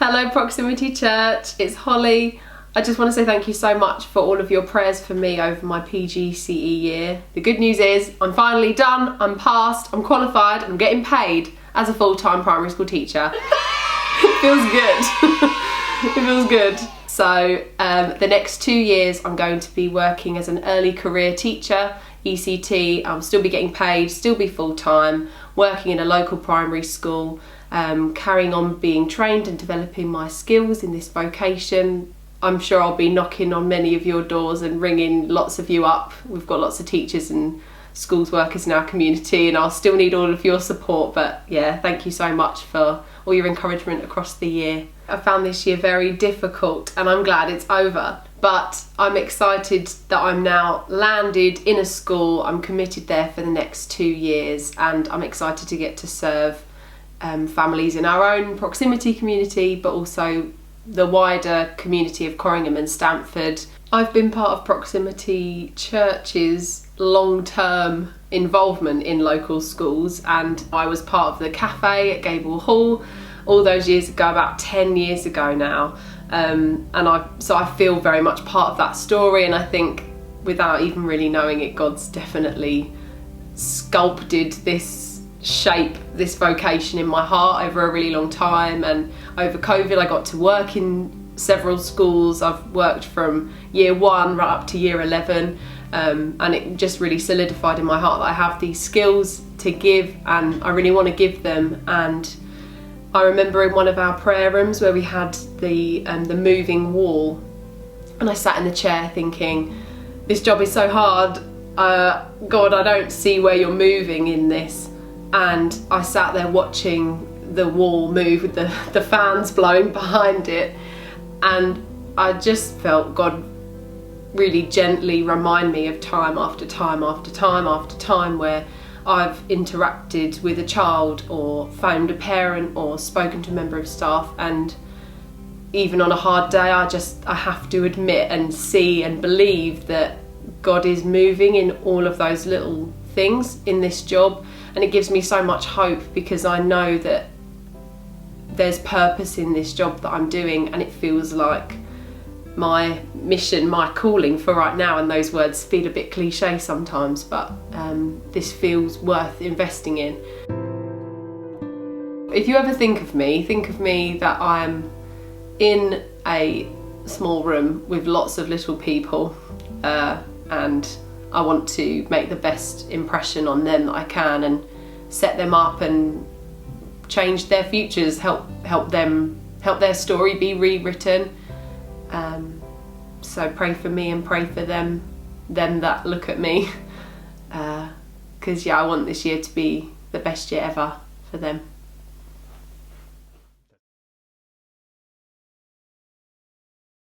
Hello Proximity Church, it's Holly. I just want to say thank you so much for all of your prayers for me over my PGCE year. The good news is I'm finally done, I'm passed, I'm qualified, I'm getting paid as a full-time primary school teacher. It feels good. It feels good. So the next 2 years I'm going to be working as an early career teacher, ECT. I'll still be getting paid, still be full-time, working in a local primary school, carrying on being trained and developing my skills in this vocation. I'm sure I'll be knocking on many of your doors and ringing lots of you up. We've got lots of teachers and schools workers in our community, and I'll still need all of your support, but yeah, thank you so much for all your encouragement across the year. I found this year very difficult and I'm glad it's over, but I'm excited that I'm now landed in a school. I'm committed there for the next 2 years, and I'm excited to get to serve families in our own proximity community, but also the wider community of Corringham and Stamford. I've been part of Proximity Church's long-term involvement in local schools, and I was part of the cafe at Gable Hall all those years ago, about 10 years ago now, so I feel very much part of that story, and I think without even really knowing it, God's definitely sculpted this vocation in my heart over a really long time. And over COVID I got to work in several schools. I've worked from year 1 right up to year 11, and it just really solidified in my heart that I have these skills to give and I really want to give them. And I remember in one of our prayer rooms where we had the moving wall, and I sat in the chair thinking, this job is so hard, God, I don't see where you're moving in this. And I sat there watching the wall move with the fans blowing behind it, and I just felt God really gently remind me of time after time after time after time where I've interacted with a child or phoned a parent or spoken to a member of staff, and even on a hard day I have to admit and see and believe that God is moving in all of those little things in this job. And it gives me so much hope because I know that there's purpose in this job that I'm doing, and it feels like my mission, my calling for right now. And those words feel a bit cliche sometimes, but this feels worth investing in. If you ever think of me that I'm in a small room with lots of little people, and I want to make the best impression on them that I can and set them up and change their futures, help their story be rewritten. So pray for me and pray for them that look at me, because I want this year to be the best year ever for them.